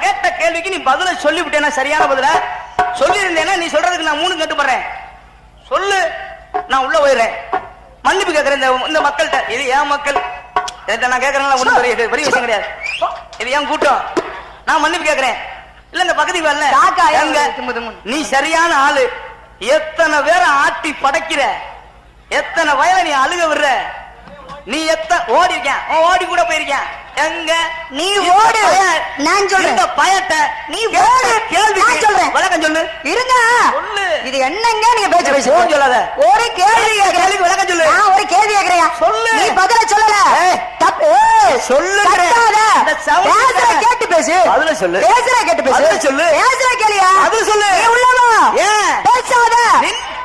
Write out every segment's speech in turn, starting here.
நான் கேட்ட கேள்விக்கு நீ பதில சொல்லிவிட்டேனா? சரியான பதில சொல்லியிருந்தேன்னா நீ சொல்றதுக்கு நான் 3 கட்டுப்படுறேன். சொல்லு, நான் உள்ள போயிடுறேன். மன்னிப்பு கேட்கிறேன் இந்த மக்கள்கிட்ட. இது ஏன் மக்கள்? நான் கேட்கறேன், ஒன்றும் பெரிய விஷயம் கிடையாது. இது ஏன் கூட்டம்? நான் மன்னிப்பு கேட்கிறேன். இல்ல இந்த பக்கத்துக்கு வரல. நீ சரியான ஆளு. எத்தனை பேரை ஆட்டி படைக்கிற, எத்தனை வயல நீ அழுக விடுற. நீ ஓடி இருக்க, ஓடி கூட போயிருக்கேன். எங்க நீ ஓடு, நான் சொல்றேன். பயத்தை நீ ஓடு. கேள்வி சொல்றேன், விளக்கம் சொல்லு. இருங்க, இது என்னங்க நீங்க பேச சொல்லாத. ஒரு கேள்வி கேள்விக்கு விளக்கம் சொல்லு. நான் ஒரு கேள்வி கேக்குறேன், சொல்லு. நீ பதில சொல்லல, தப்பு சொல்லு. கேட்டு பேசு, அதுல சொல்லு. பேசுற கேட்டு பேசு, அதுல சொல்லு. பேசுற கேளியா, அதுல சொல்லு. நீ உள்ளவா? ஏன் பேசாத?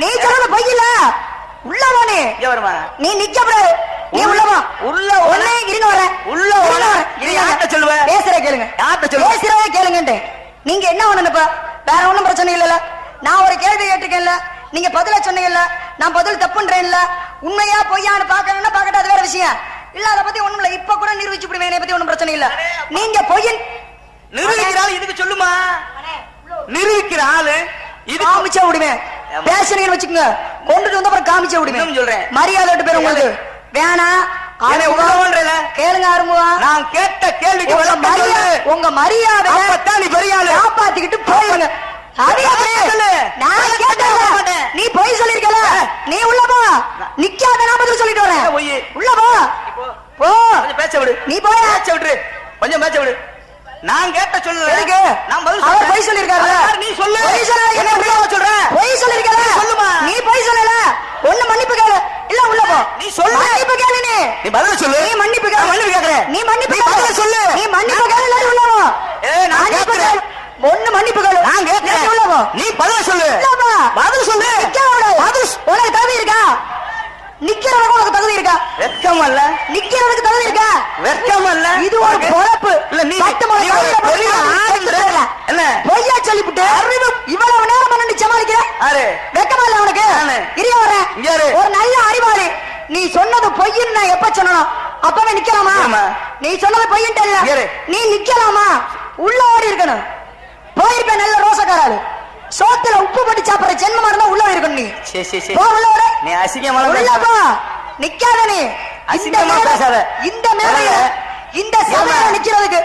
நீ சொல்றது பொய்யில்ல. உள்ளவா நீ? நீ நிக்கப்படாது. நீ உள்ளவா? உள்ள ஒண்ணே இருங்க வர. உள்ள வர. இது யார்ட்ட சொல்லுவ? பேசுற கேளுங்க. யார்ட்ட சொல்லுவ? பேசுறவே கேளுங்கன்ட்டு. நீங்க என்ன பண்ணனுப்பா? வேற ஒண்ணும் பிரச்சனை இல்லல. நான் ஒரு கேள்வி கேட்டிருக்கேன்ல, நீங்க பதில சொன்னீங்கல்ல, நான் பதில் தப்புன்றேன்ல. உண்மையா பொய்யான்னு பார்க்கணும்னா பார்க்கட்ட, அது வேற விஷயம். இல்ல அத பத்தி ஒண்ணும் இல்ல. இப்ப கூட நிரூபிச்சு விடுவேன். என்னை பத்தி ஒண்ணும் பிரச்சனை இல்ல. நீங்க பொய்யன் நிரூபிக்கிறாள். இதுக்கு சொல்லுமா? நிரூபிக்கிற ஆளு இது காமிச்சா விடுவேன். பேசுறீங்கன்னு வச்சுக்கோங்க, கொண்டுட்டு வந்து அப்புறம் காமிச்சா விடுவேன். சொல்றேன், மரியாதை பேர் உங்களுக்கு வேணா. கேளுங்க ஆரம்புவா. நான் கேட்ட கேள்விக்கு உங்க மரியாதை காப்பாத்திக்கிட்டு போயிருங்க. நான் கேட்டேன், நீ பொய் சொல்லிருக்கல. நீ உள்ளப்பா நிக்காத. நான் பதில் சொல்லிட்டு வரேன். உள்ளப்பா போ, பேச விடு. நீ போய் பேச விடு, கொஞ்சம் பேச விடு. நான் கேட்ட சொல்லு. நான் பதில் சொல்றேன். பொய் சொல்லிருக்காரு. நீ சொல்லு. பொய் சொல்ல என்ன சொல்ற? பொய் சொல்லிருக்கல. சொல்லுமா. நீ பொய் சொல்லல. ஒண்ணு மன்னிப்பு கேளு. இல்ல உள்ள போ. நீ சொல்லு. மன்னிப்பு கேளு. நீ பதில் சொல்லு. நீ மன்னிப்பு கேளு. மன்னிப்பு கேக்குற. நீ மன்னிப்பு பதில் சொல்லு. நீ மன்னிப்பு கேளு. இல்ல உள்ள போ. நான் கேக்குறேன். ஒண்ணு மன்னிப்பு கேளு. நான் கேக்குறேன். உள்ள போ. நீ பதில் சொல்லு. இல்ல போ. பதில் சொல்லு. பதில் உனக்கு தகுதி இருக்கா? நிக்கிறதுக்கு உனக்கு தகுதி இருக்கா? வெட்கம் இல்ல. நிக்கிறதுக்கு தகுதி இருக்கா? வெட்கம் இல்ல. இது ஒரு பொழப்பு. இல்ல நீ என்ன பொய்யா சொல்லிவிட்டு இவ்வளவு நேரம் பண்ணி சமாளிக்கிற? யாரு? வெட்கமா இல்ல உனக்கு? இரிய வர ஒரு நல்ல அறிவாளி. நீ சொன்னது பொய்ன்னு நான் எப்ப சொன்னோம் அப்பவே நிக்கலாமா? நீ சொன்னது பொய்ன்ட்டு இல்ல, நீ நிக்கலாமா? உள்ள ஓடி இருக்கணும். போயிருப்ப நல்ல ரோசக்காராளு. சோத்துல உப்பு போட்டு சாப்பிடுற ஜென்மமா இருந்தா உள்ள இருக்கணும். நீ அசிங்கமா நிக்காத. நீ அசிங்கமா பேசாத. இந்த மேலையில இந்த சபையில நிக்கிறதுக்கு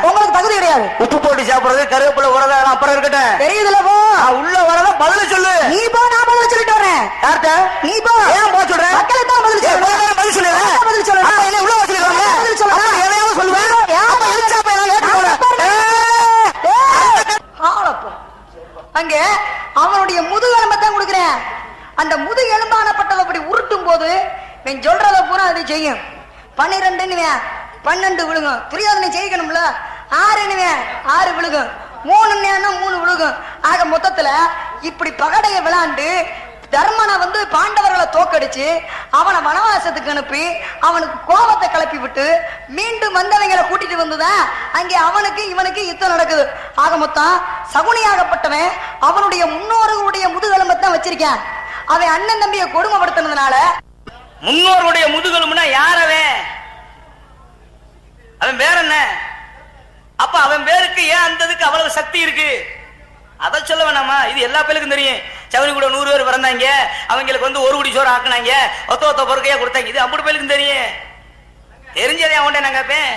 உங்களுக்கு தகுதி கிடையாது. உப்பு போட்டு சாப்பிடுறது, கருவேப்பிலை உரதா அப்புறம் இருக்கட்டும். தெரியுதுல போ. உள்ள வரத பதில சொல்லு. நீ போ, நான் பதில் சொல்லிட்டு வரேன். யார்ட்ட? நீ போ. ஏன் போ சொல்ற? மக்களுக்கு தான் பதில் சொல்லு. பதில் சொல்லு. பதில் சொல்லு. என்ன உள்ள வச்சிருக்காங்க? பதில் சொல்லு. அப்ப எதையாவது சொல்லுவேன். யாப்ப எழுச்சாப்ப எல்லாம் ஏத்துக்கோங்க. ஆளப்போ அங்க அவனுடைய முதுகெலும்பை தான் கொடுக்கிறேன். அந்த முதுகெலும்பானப்பட்டதை அப்படி உருட்டும் போது நீ சொல்றத பூரா அது செய்யும். 12 12 விழுகும். புரியாது, நீ ஜெயிக்கணும்ல. 6 6 விழுகும். 3 விழுகும். ஆக மொத்தத்துல இப்படி பகடையை விளையாண்டு தர்மனை வந்து பாண்டவர்களை தோக்கடிச்சு அவனை வனவாசத்துக்கு அனுப்பி அவனுக்கு கோபத்தை கிளப்பி விட்டு மீண்டும் வந்தவங்களை கூட்டிட்டு வந்துதான் அங்கே அவனுக்கு இவனுக்கு யுத்தம் நடக்குது. ஆக மொத்தம் சகுனியாகப்பட்டவன் அவனுடைய முன்னோர்களுடைய முதுகெலும்பத்தான் வச்சிருக்கான். அவன் அண்ணன் தம்பியை கொடுமைப்படுத்தினதுனால முன்னோருடைய முதுகெலும்புனா யாரவன்? அவன் வேற என்ன? அப்ப அவன் பேருக்கு ஏன் அந்ததுக்கு அவ்வளவு சக்தி இருக்கு? அதை சொல்ல வேணாமா? இது எல்லா பேருக்கும் தெரியும். சவனி கூட 100 பேர் பிறந்தாங்க, அவங்களுக்கு வந்து 1 குடி சோறு ஆக்குனாங்க, ஒத்த பொறுக்கையா கொடுத்தாங்க. இது 50 பேருக்கும் தெரியும். தெரிஞ்சதே அவன்கிட்ட நான் கேட்பேன்.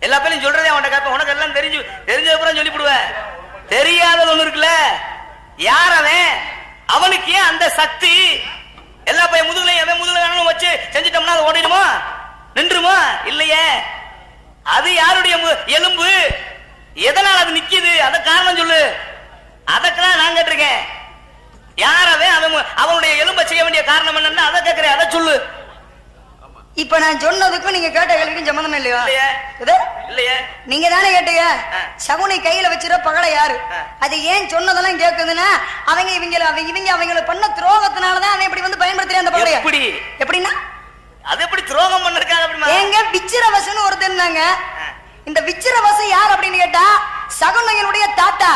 எல்லா பேரும் சொல்றதே அவன்கிட்ட கேட்பேன். உனக்கு எல்லாம் தெரிஞ்சது அப்புறம் சொல்லிவிடுவேன். தெரியாதது ஒண்ணு இருக்குல்ல, யார் அவன்? அவனுக்கு ஏன் அந்த சக்தி? எல்லா பையன் முதுகுலையும் எவன் முதுகுல வச்சு செஞ்சுட்டோம்னா அது ஓடிடுமா, நின்றுமா? இல்லையே. அது யாருடைய எலும்பு? எதனால் அது நிக்குது? அத காரணம் சொல்லு. அதற்கெல்லாம் நான் கேட்டிருக்கேன். யாரவே அவனுடைய எலும்பை செய்ய வேண்டிய காரணம் என்னன்னு அதை கேட்கிறேன். அதை சொல்லு. இப்ப நான் சொன்னதுக்கும் நீங்க கேட்ட கேள்விக்கும் சம்பந்தம் இல்லையா? இல்லையே. நீங்க தானே கேட்டீங்க சகுனி கையில வச்சிருக்க பகடை யாரு? அது ஏன் சொன்னதெல்லாம் கேக்குதுன்னா இவங்க பண்ண துரோகத்தினாலதான் அவன் இப்படி வந்து பயன்படுத்துறேன் அந்த பகடைய. எப்படின்னா அது எப்படி துரோகம் பண்ணிருக்காங்க? எங்க விச்சிரவசன் ஒருத்தர் இருந்தாங்க. இந்த விச்சிரவசன் யார் அப்படின்னு கேட்டா சகுனியனுடைய தாத்தா.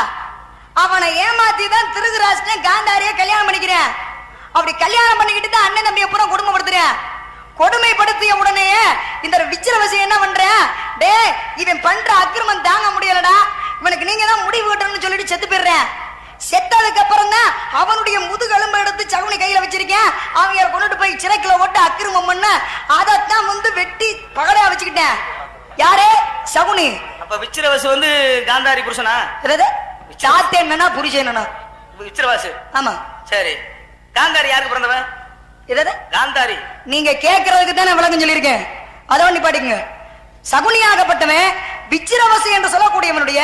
அவனை ஏமாத்தி தான் திருதராஷ்டிரன் காந்தாரிய கல்யாணம் பண்ணிக்கிறேன். அப்படி கல்யாணம் பண்ணிக்கிட்டு தான் அண்ணன் தம்பியை பூரா குடும்பப்படுத்துறேன். கொடுமைப்படுத்திய உடனே இந்த விஜயவசி என்ன பண்ற, டே இவன் பண்ற அக்கிரமம் தாங்க முடியலடா, இவனுக்கு நீங்க தான் முடிவு கட்டணும்னு சொல்லிட்டு செத்து போயிடுறேன். செத்ததுக்கு அப்புறம் தான் அவனுடைய முதுகெலும்பு எடுத்து சகுனி கையில வச்சிருக்கேன், அவங்க கொண்டுட்டு போய் சிறைக்குள்ள ஓட்டு அக்கிரமம் பண்ண அதைத்தான் வந்து வெட்டி பகடையா வச்சுக்கிட்டேன். யாரே சகுனி. அப்ப விச்சிரவாசு காந்தாரி புருஷனா? சாத்தேன்னா புருஷனா? விச்சிரவாசு. ஆமா. சரி, காந்தாரி யாருக்கு பிறந்தவன்? காந்தாரி நீங்க கேட்கறதுக்கு தான் விளக்கம் சொல்லியிருக்கேன், அதை ஒண்ணு பாடிக்குங்க. சகுனியாகப்பட்டவன் விச்சிரவசி என்று சொல்லக்கூடியவனுடைய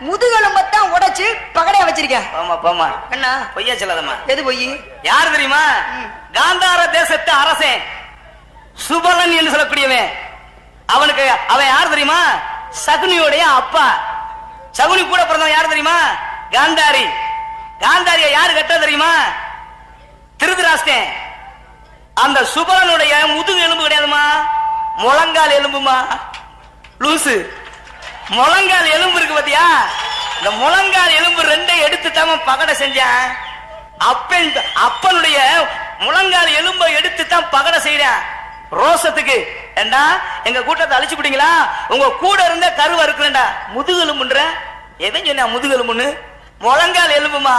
முதுகெலும்பத்தான் உடைச்சு பகடையா வச்சிருக்கேன். ஆமா பாமா. என்ன பொய்யா சொல்லாதம்மா. எது பொய்? யாரு தெரியுமா? காந்தார தேசத்து அரசன் சுபலன் என்று சொல்லக்கூடியவன். அவனுக்கு அவன் யாரு தெரியுமா? சகுனியோடைய அப்பா. சகுனி கூட பிறந்தவன் யாரு தெரியுமா? காந்தாரி. காந்தாரிய யாரு கட்ட தெரியுமா? திருதராஷ்டிரன். அந்த சுபலனுடைய முதுகு எலும்பு கிடையாதுமா, முழங்கால் எலும்புமா. லூசு. முழங்கால் எலும்பு இருக்கு பாத்தியா, இந்த முழங்கால் எலும்பு ரெண்டை எடுத்து தான் பகடை செஞ்சான். அப்பனுடைய முழங்கால் எலும்பை எடுத்து தான் பகடை செய்யறேன் ரோசத்துக்கு. ஏண்டா எங்க கூட்டத்தை அழிச்சு விட்டீங்களா, உங்க கூட இருந்த கருவா இருக்குல்லண்டா முதுகெலும்புன்ற. எவன் சொன்னா முதுகெலும்புன்னு? முழங்கால் எலும்புமா.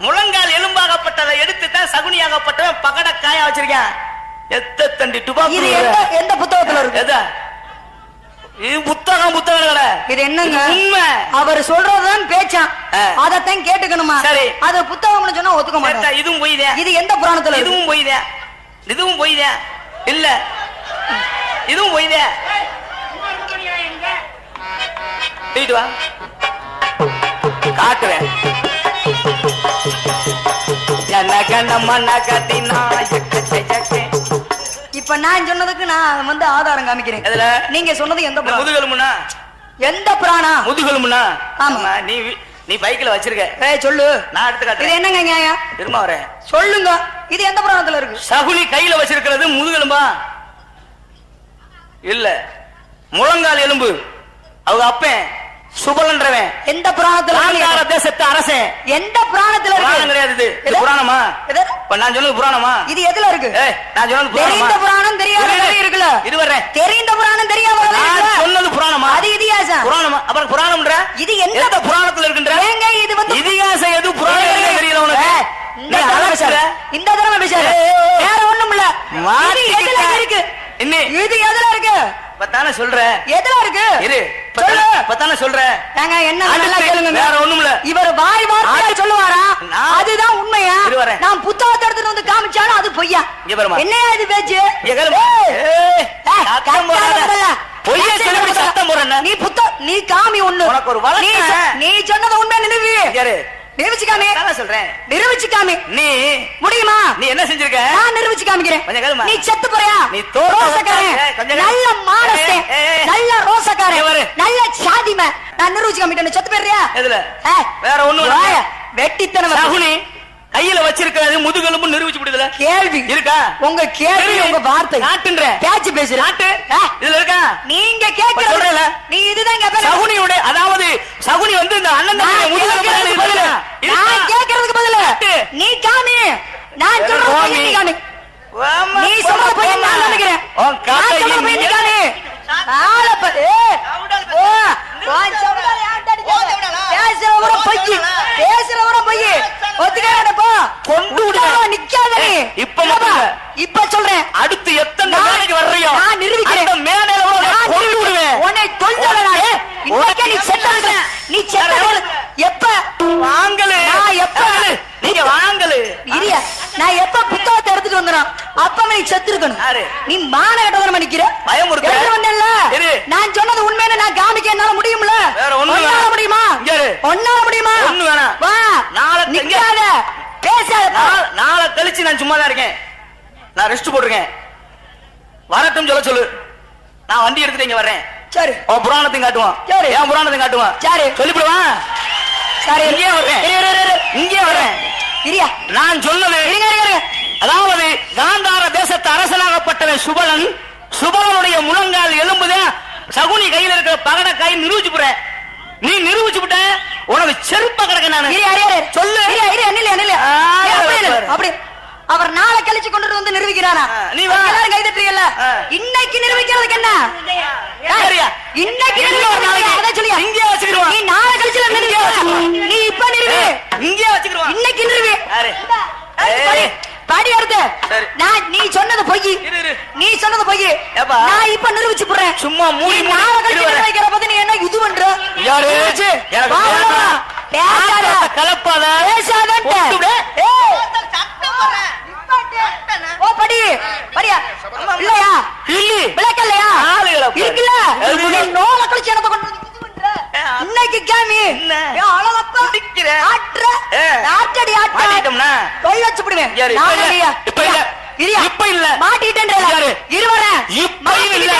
முழங்கால் எலும்பாகப்பட்டதை எடுத்து தான் சகுனியாகப்பட்டவன் பகடை காய வச்சிருக்கேன். எத்த தண்டி துபாக்கு. எந்த புத்தகத்துல இருக்கு? எதா இது புத்தகம்? புத்தகம் இது என்னங்க உண்மை? அவர் சொல்றதுதான் பேச்சான், அதத்தான் கேட்டுக்கணுமா? சரி, அது புத்தகம்னு சொன்னா ஒத்துக்க மாட்டேன். இதுவும் பொய்தான். இது எந்த புராணத்துல? இதுவும் பொய்தான். இதுவும் பொய்தான். இல்ல இதுவும் பொய்தான். வீட்டு வா காட்டுவேன். இப்ப நான் சொன்னதுக்கு நான் ஆதாரம் காமிக்கிறேன். நீங்க சொன்னது எந்த முதுகெலும்புனா? எந்த புராணா? முதுகெலும்புனா? ஆமா. நீ பைக்ல வச்சிருக்க. சொல்லு, நான் எடுத்து காட்டுறேன். என்னங்க நியாயம்? திரும்ப வரேன், சொல்லுங்க. இது எந்த புராணத்துல இருக்கு? சகுனி கையில வச்சிருக்கிறது முதுகெலும்பா? இல்ல, முழங்கால் எலும்பு. அவங்க அப்பன் சுபலன்றவன். எந்த புராணத்துல? காந்தார தேசத்து அரசன். எந்த புராணத்துல இருக்கு? புராணம் கிடையாது. இது புராணமா? நான் சொன்னது புராணமா? இது எதுல இருக்கு? நான் சொன்னது புராணமா? தெரிந்த புராணம் தெரியாத இருக்குல்ல. இது வரேன். தெரிந்த புராணம் தெரியாத நான் சொன்னது புராணமா? அது இதிகாசம். புராணமா? அப்புறம் புராணம்ன்ற இது எந்த புராணத்துல இருக்குன்ற? ஏங்க இது இதிகாசம் எது புராணம் தெரியல உனக்கு? இந்த தடவை பேசாரு. வேற ஒண்ணும் இல்ல. எதுல இருக்கு? இது எதுல இருக்கு? பத்தான சொல்ற. எதுல இருக்கு? இரு, பத்தான சொல்ற. நாங்க என்ன நல்லா கேளுங்க. வேற ஒண்ணும் இல்ல. இவர் வாய் வார்த்தையா சொல்லுவாரா? அதுதான் உண்மையா? நான் புத்தகத்தை எடுத்துட்டு வந்து காமிச்சாலும் அது பொய்யா? என்னையா இது பேச்சு? பொய்யா சொல்லி சத்தம் போறேன். நீ காமி ஒண்ணு. உனக்கு ஒரு வழக்கு. நீ சொன்னது உண்மை நிறுவி. நிரூபிச்சுக்காமி. சொல்றேன், நிரூபிச்சுக்காமி. நீ முடியுமா? நீ என்ன செஞ்சிருக்க? நான் நிரூபிச்சு காமிக்கிறேன். நீ செத்து போறியா? நீ ரோசக்காரன், நல்ல மானஸ்தன், நல்ல ரோசக்காரன், நல்ல சாதிமை. நான் நிரூபிச்சு காமிக்கிறேன். செத்து போறியா? எதுல? வேற ஒண்ணு. வெட்டித்தனம். சகுனி கையில வச்சிருக்கிறது முதுகெலும்பு நிரூபிச்சு விடுதல. கேள்வி இருக்கா? உங்க கேள்வி உங்க வார்த்தை. நாட்டுன்ற பேச்சு பேசு. நாட்டு இதுல இருக்கா? நீங்க கேக்குறீங்க. நீ இதுதான் கேப்ப. சகுனியோட, அதாவது சகுனி இந்த அண்ணன் முதுகெலும்பு பதில. நான் கேக்குறதுக்கு பதில நீ காமி. நான் சொல்றேன் நீ காமி. நீ சொல்ற போய் நான் நினைக்கிறேன். நான் சொல்ற போய் நீ காமி. ஆளப்பது ஓ சவுடால ஆட்டடி. பேசுறவர பொய், பேசுறவர பொய். ஒத்துக்கடா போ. கொண்டு விடு. நிக்காத நீ. இப்ப சொல்றேன். அடுத்து எத்தனை நாளைக்கு வர்றியோ நான் நிரூபிக்கிறேன். அந்த மேடையில நான் கொண்டு விடுவேன். உன்னை தொல்லைடா நான். இன்னைக்கு நீ செத்தற. நீ செத்தற. எப்ப வாங்கல? நான் எப்ப? நீங்க வாங்கல. இரியா, நான் எப்ப புத்தகத்தை எடுத்துட்டு வந்தறேன் அப்ப நீ செத்து இருக்கணும். நீ மான கட்டவரமா நிக்கிற. பயம் இருக்கு. வந்தல்ல. நான் சொன்னது உண்மைன்னு நான் காமிக்க என்னால முடியும்ல? வேற ஒண்ணால முடியுமா? ஒண்ணால முடியுமா? ஒண்ணு வேணாம். வா. நாளை நிக்காத. பேசாத. நாளை கழிச்சு நான் சும்மா தான் இருக்கேன். நான் ரெஸ்ட் போட்டுருக்கேன். வரட்டும் சொல்ல சொல்லு. நான் வண்டி எடுத்துட்டு இங்க வர்றேன். சரி. உன் புராணத்தையும் காட்டுவான். சரி. என் புராணத்தையும் காட்டுவான். சரி. சொல்லிவிடுவான். சரி. இங்கே வர்றேன். இங்கே வர்றேன். இரியா, நான் சொன்னது அதாவது காந்தார தேசத்து அரசனாகப்பட்டவன் சுபலன். சுபலனுடைய முழங்கால் எலும்புதான் சகுனி கையில இருக்கிற பகட காய் நிரூபிச்சு போறேன். நீ நிரூபிச்சு விட்ட உனக்கு செருப்ப கிடக்க. நான் சொல்லு. அப்படி அவர் நாளை கழிச்சு கொண்டு வந்து நிரூபிக்கிறாரா? நீ வா. எல்லாரும் கை தட்டுறீங்கல்ல? இன்னைக்கு நிரூபிக்கிறதுக்கு என்ன? சரியா? இன்னைக்கு இன்னொரு நாளைக்கு. நிரூபிக்கிறதுக்கு அதான் சொல்லியா? இங்கே வச்சுக்கிருவான். நீ நாளை கழிச்சு நிரூபி. நீ இப்ப நிரூபி. இங்கே வச்சுக்கிருவான். இன்னைக்கு நிரூபி. யாரு? படி. படி அடுத்து. சரி. நீ சொன்னது பொய். இரு. நீ சொன்னது பொய். ஏப்பா? நான் இப்ப நிரூபிச்சு போறேன். சும்மா மூடி நீ நாளை கழிச்சு நிரூபிக்கிற போது நீ என்ன இது பண்ற? யாரு? எனக்கு வா, வா, வா. வேண்டாம். பேசாத. கலப்பாத. பேசாதன்ட்ட. ஒட்டுவிடு. ஏய். ஓ படி. படியா? இல்லையா? இல்லி. விளக்கலையா? ஆளுகளை பாரு. இருக்குல்ல? எது? நீ நோல கழிச்சு என்னத்த கொண்டு வந்து இது பண்ற? இன்னைக்கு கேமி. என்ன? ஏன் அழகப்பா? குடிக்கிற. ஆட்ற. ஏ. ஆட்டடி ஆட்ட. மாட்டிட்டோம்னா? கொய் வச்சு விடுவேன். யாரு? இப்ப இல்ல. நானடியா? இப்ப இல்ல. இரியா? இப்ப இல்ல. மாட்டிக்கிட்டேன்றல. யாரு? இருவரேன். இப்ப இல்ல.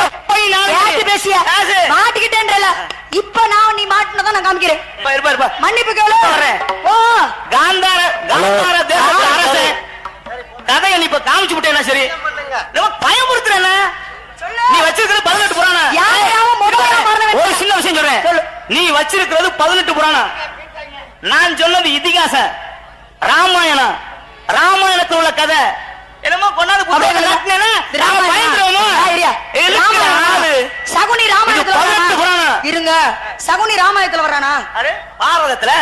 எப்பயும் நான் கேட்டு பேசிய. பேசு. மாட்டிக்கிட்டேன்றல. இப்ப நான் நீ மாட்டினதான் நான் காமிக்கிறேன். இருப்பா. மன்னிப்பு கேளு. வரேன். ஓ காந்தார தேசத்துல அரசன் கதையை நீ இப்ப காமிச்சு விட்டேன்னா சரி. நம்ம பயமுறுத்துறேன். நீ வச்சிருக்கிறது 18 புராணம். யாரையாவது முதல்ல மரணம் ஒரு சின்ன விஷயம் சொல்றேன். சொல்லு. நீ வச்சிருக்கிறது 18 புராணம். நான் சொன்னது இதிகாசம், ராமாயணம். ராமாயணத்துல உள்ள கதை என்னமோ கொண்டாந்து சகுனி ராமாயணத்துல 18 புராணம். இருங்க. சகுனி ராமாயணத்துல வர்றானா? பாரதத்துல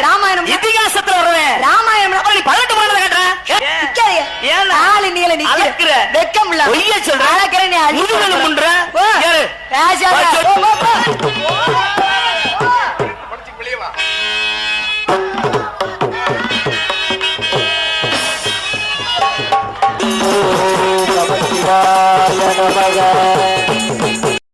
ராமாயணம் இதிகாசத்துல வருவேன். ராமாயணம் அப்புறம் நீ 18 புராணத்தை கட்டுற. ஏன் நாலு நீல அளக்குற? வெக்கம் இல்ல. பொய்ய சொல்ற. அளக்கிறேன் நீ முதுகெலும்புன்ற. ஓ. யாரு? பேசாத. ஓ, ஓ, ஓ.